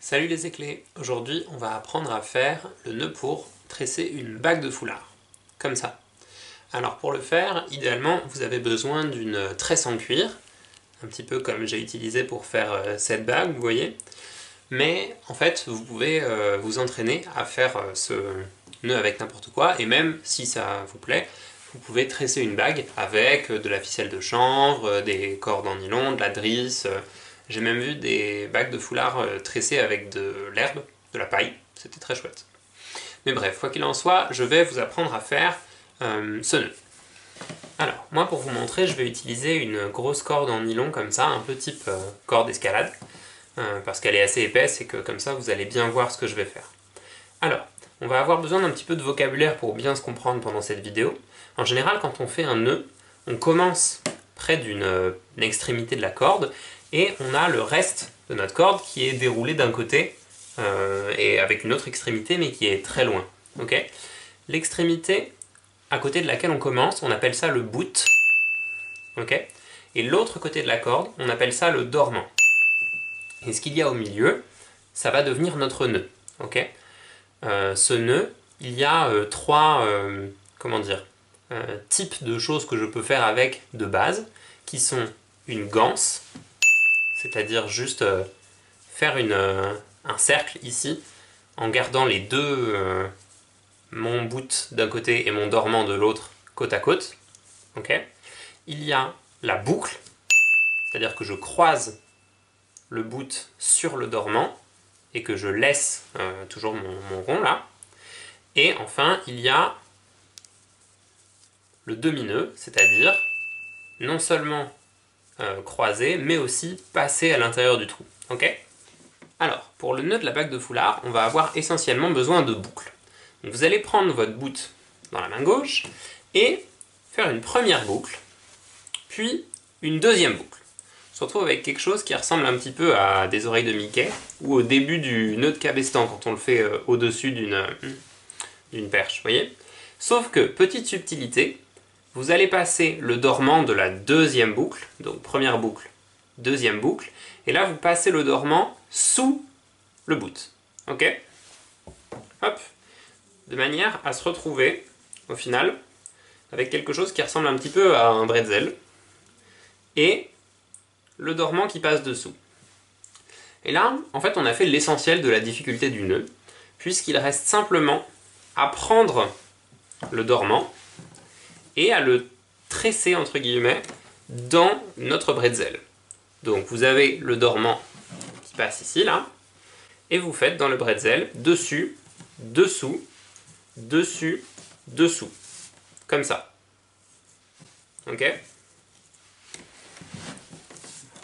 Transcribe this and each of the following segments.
Salut les éclés! Aujourd'hui on va apprendre à faire le nœud pour tresser une bague de foulard, comme ça. Alors pour le faire, idéalement vous avez besoin d'une tresse en cuir, un petit peu comme j'ai utilisé pour faire cette bague, vous voyez. Mais en fait vous pouvez vous entraîner à faire ce nœud avec n'importe quoi, et même si ça vous plaît, vous pouvez tresser une bague avec de la ficelle de chanvre, des cordes en nylon, de la drisse. J'ai même vu des bagues de foulard tressées avec de l'herbe, de la paille, c'était très chouette. Mais bref, quoi qu'il en soit, je vais vous apprendre à faire ce nœud. Alors, moi pour vous montrer, je vais utiliser une grosse corde en nylon comme ça, un peu type corde escalade, parce qu'elle est assez épaisse et que comme ça vous allez bien voir ce que je vais faire. Alors, on va avoir besoin d'un petit peu de vocabulaire pour bien se comprendre pendant cette vidéo. En général, quand on fait un nœud, on commence près d'une extrémité de la corde, et on a le reste de notre corde qui est déroulé d'un côté et avec une autre extrémité mais qui est très loin. Okay, l'extrémité à côté de laquelle on commence, on appelle ça le bout. Okay, et l'autre côté de la corde, on appelle ça le dormant. Et ce qu'il y a au milieu, ça va devenir notre nœud. Okay, ce nœud, il y a trois types de choses que je peux faire avec de base, qui sont une ganse, c'est-à-dire juste faire un cercle ici, en gardant les deux, mon bout d'un côté et mon dormant de l'autre, côte à côte. Okay. Il y a la boucle, c'est-à-dire que je croise le bout sur le dormant, et que je laisse toujours mon rond là. Et enfin, il y a le demi-nœud, c'est-à-dire non seulement croiser, mais aussi passer à l'intérieur du trou. Okay, alors, pour le nœud de la bague de foulard, on va avoir essentiellement besoin de boucles. Donc, vous allez prendre votre bout dans la main gauche et faire une première boucle, puis une deuxième boucle. On se retrouve avec quelque chose qui ressemble un petit peu à des oreilles de Mickey, ou au début du nœud de cabestan quand on le fait au-dessus d'une perche, vous voyez. Sauf que, petite subtilité, vous allez passer le dormant de la deuxième boucle, donc première boucle, deuxième boucle, et là vous passez le dormant sous le bout. Ok? Hop. De manière à se retrouver, au final, avec quelque chose qui ressemble un petit peu à un bretzel, et le dormant qui passe dessous. Et là, en fait, on a fait l'essentiel de la difficulté du nœud, puisqu'il reste simplement à prendre le dormant, et à le tresser, entre guillemets, dans notre bretzel. Donc vous avez le dormant qui passe ici, là, et vous faites dans le bretzel, dessus, dessous, dessus, dessous. Comme ça. Ok?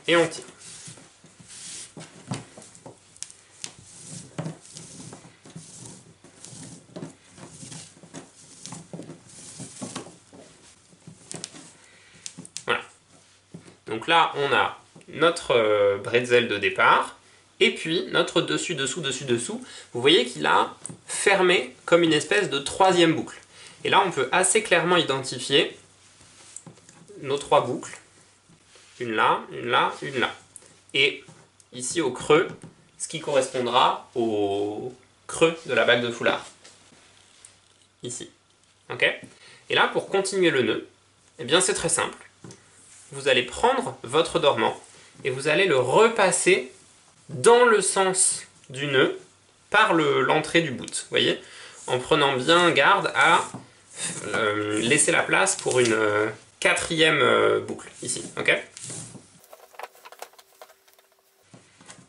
Et on tire. Donc là, on a notre bretzel de départ, et puis notre dessus, dessous, dessus, dessous. Vous voyez qu'il a fermé comme une espèce de troisième boucle. Et là, on peut assez clairement identifier nos trois boucles. Une là, une là, une là. Et ici au creux, ce qui correspondra au creux de la bague de foulard. Ici. Ok? Et là, pour continuer le nœud, eh bien c'est très simple. Vous allez prendre votre dormant et vous allez le repasser dans le sens du nœud par l'entrée du bout, vous voyez, en prenant bien garde à laisser la place pour une quatrième boucle, ici, ok?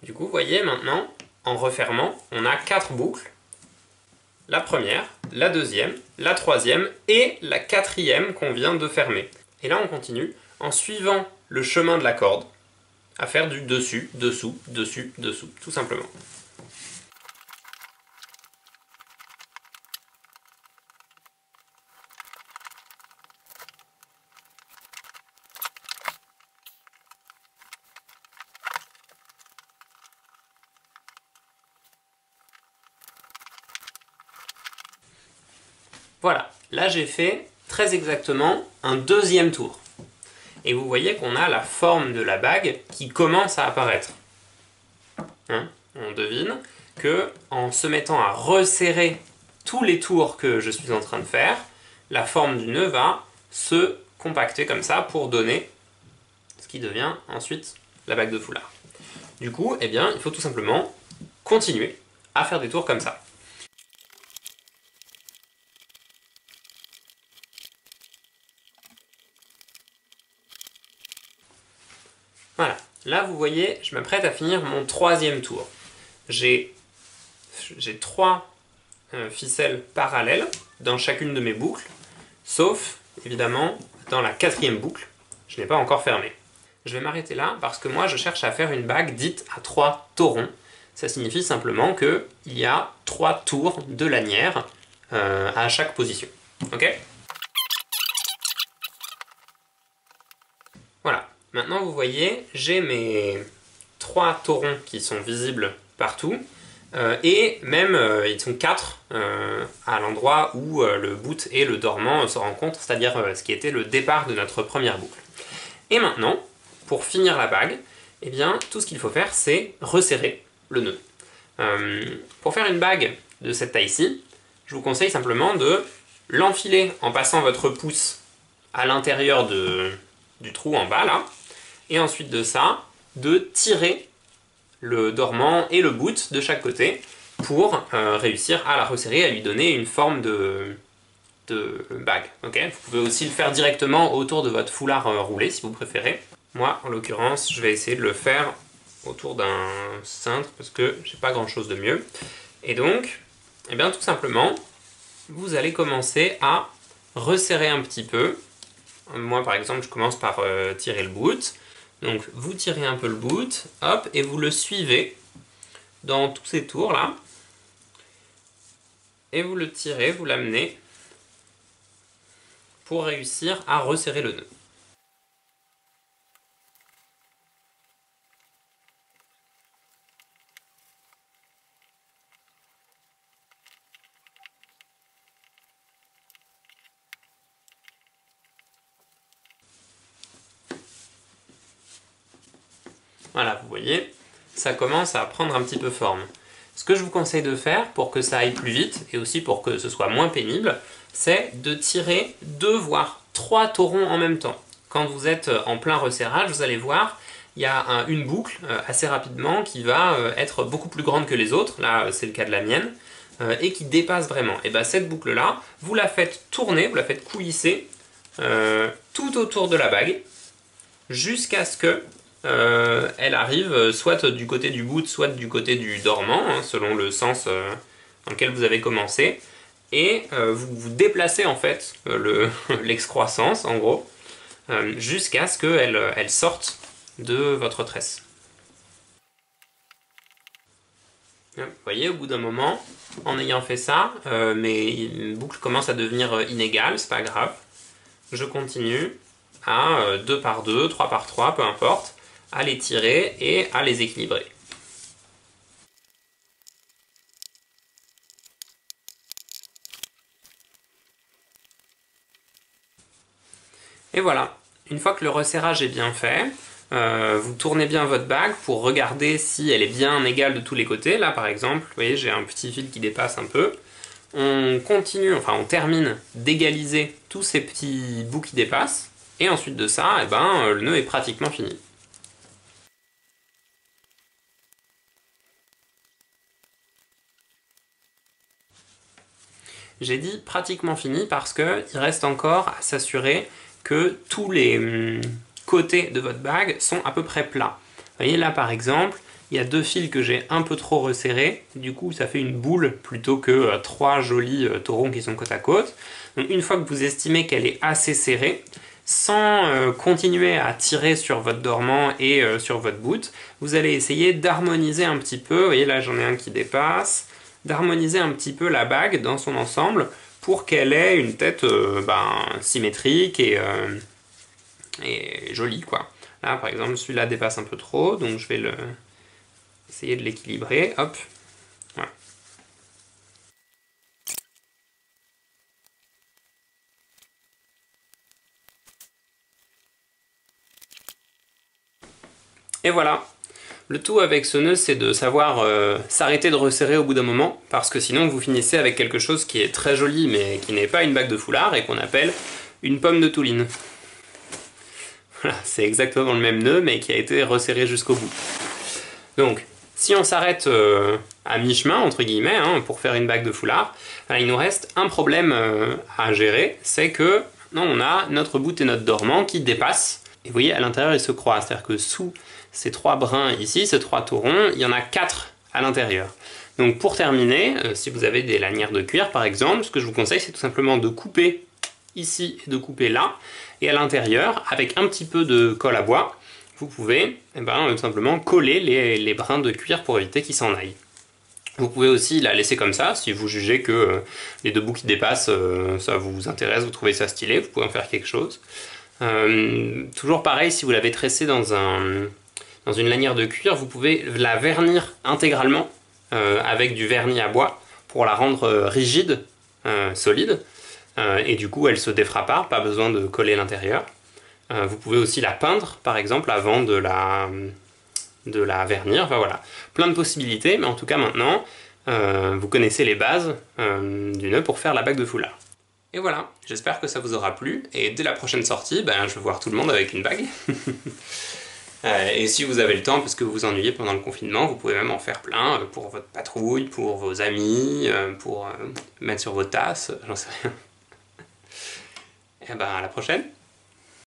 Du coup, vous voyez maintenant, en refermant, on a 4 boucles. La première, la deuxième, la troisième et la quatrième qu'on vient de fermer. Et là, on continue en suivant le chemin de la corde, à faire du dessus, dessous, dessus, dessous, tout simplement. Voilà, là j'ai fait très exactement un deuxième tour. Et vous voyez qu'on a la forme de la bague qui commence à apparaître. Hein? on devine que en se mettant à resserrer tous les tours que je suis en train de faire, la forme du nœud va se compacter comme ça pour donner ce qui devient ensuite la bague de foulard. Du coup, eh bien, il faut tout simplement continuer à faire des tours comme ça. Voilà, là vous voyez, je m'apprête à finir mon troisième tour. J'ai 3 ficelles parallèles dans chacune de mes boucles, sauf évidemment dans la 4e boucle, je n'ai pas encore fermé. Je vais m'arrêter là parce que moi je cherche à faire une bague dite à 3 taurons. Ça signifie simplement qu'il y a 3 tours de lanière à chaque position. Ok ? Voilà. Maintenant vous voyez, j'ai mes 3 taurons qui sont visibles partout. Et même, ils sont 4 à l'endroit où le boot et le dormant se rencontrent, c'est-à-dire ce qui était le départ de notre première boucle. Et maintenant, pour finir la bague, eh bien, tout ce qu'il faut faire, c'est resserrer le nœud. Pour faire une bague de cette taille-ci, je vous conseille simplement de l'enfiler en passant votre pouce à l'intérieur du trou en bas, là, et ensuite de ça, de tirer le dormant et le boot de chaque côté pour réussir à la resserrer, à lui donner une forme de bague. Okay, vous pouvez aussi le faire directement autour de votre foulard roulé si vous préférez. Moi, en l'occurrence, je vais essayer de le faire autour d'un cintre parce que j'ai pas grand chose de mieux. Et donc, eh bien, tout simplement, vous allez commencer à resserrer un petit peu. Moi, par exemple, je commence par tirer le boot. Donc, vous tirez un peu le boot, hop, et vous le suivez dans tous ces tours là. Et vous le tirez, vous l'amenez pour réussir à resserrer le nœud. Voilà, vous voyez, ça commence à prendre un petit peu forme. Ce que je vous conseille de faire pour que ça aille plus vite, et aussi pour que ce soit moins pénible, c'est de tirer 2 voire 3 taurons en même temps. Quand vous êtes en plein resserrage, vous allez voir, il y a une boucle assez rapidement qui va être beaucoup plus grande que les autres, là c'est le cas de la mienne, et qui dépasse vraiment. Et bien cette boucle-là, vous la faites tourner, vous la faites coulisser tout autour de la bague, jusqu'à ce que elle arrive soit du côté du boot, soit du côté du dormant, hein, selon le sens dans lequel vous avez commencé. Et vous déplacez en fait l'excroissance, en gros, jusqu'à ce qu'elle sorte de votre tresse. Vous voyez, au bout d'un moment, en ayant fait ça, mes boucles commencent à devenir inégales, c'est pas grave. Je continue à 2 par 2, 3 par 3, peu importe, à les tirer et à les équilibrer. Et voilà, une fois que le resserrage est bien fait, vous tournez bien votre bague pour regarder si elle est bien égale de tous les côtés. Là par exemple, vous voyez, j'ai un petit fil qui dépasse un peu. On continue, enfin on termine d'égaliser tous ces petits bouts qui dépassent. Et ensuite de ça, eh ben, le nœud est pratiquement fini. J'ai dit pratiquement fini parce qu'il reste encore à s'assurer que tous les côtés de votre bague sont à peu près plats. Vous voyez là par exemple, il y a 2 fils que j'ai un peu trop resserrés, du coup ça fait une boule plutôt que 3 jolis taurons qui sont côte à côte. Donc une fois que vous estimez qu'elle est assez serrée, sans continuer à tirer sur votre dormant et sur votre boot, vous allez essayer d'harmoniser un petit peu. Vous voyez là j'en ai un qui dépasse, d'harmoniser un petit peu la bague dans son ensemble pour qu'elle ait une tête symétrique et jolie quoi. Là par exemple celui-là dépasse un peu trop, donc je vais essayer de l'équilibrer, hop, voilà. Et voilà, Le tout avec ce nœud, c'est de savoir s'arrêter de resserrer au bout d'un moment, parce que sinon vous finissez avec quelque chose qui est très joli, mais qui n'est pas une bague de foulard, et qu'on appelle une pomme de Touline. Voilà, c'est exactement le même nœud, mais qui a été resserré jusqu'au bout. Donc, si on s'arrête à mi-chemin, entre guillemets, hein, pour faire une bague de foulard, il nous reste un problème à gérer, c'est que non, on a notre bout et notre dormant qui dépassent, et vous voyez, à l'intérieur, ils se croisent, c'est-à-dire que sous ces 3 brins ici, ces 3 taurons, il y en a 4 à l'intérieur. Donc pour terminer, si vous avez des lanières de cuir par exemple, ce que je vous conseille, c'est tout simplement de couper ici et de couper là, et à l'intérieur, avec un petit peu de colle à bois, vous pouvez tout simplement coller les brins de cuir pour éviter qu'ils s'en aillent. Vous pouvez aussi la laisser comme ça, si vous jugez que les 2 bouts qui dépassent, ça vous intéresse, vous trouvez ça stylé, vous pouvez en faire quelque chose. Toujours pareil, si vous l'avez tressé dans une lanière de cuir, vous pouvez la vernir intégralement avec du vernis à bois pour la rendre rigide, solide, et du coup elle se défera pas besoin de coller l'intérieur. Vous pouvez aussi la peindre par exemple avant de la vernir, enfin voilà, plein de possibilités, mais en tout cas maintenant vous connaissez les bases du nœud pour faire la bague de foulard. Et voilà, j'espère que ça vous aura plu, et dès la prochaine sortie, je vais voir tout le monde avec une bague. Et si vous avez le temps, parce que vous vous ennuyez pendant le confinement, vous pouvez même en faire plein pour votre patrouille, pour vos amis, pour mettre sur vos tasses, j'en sais rien. Et à la prochaine!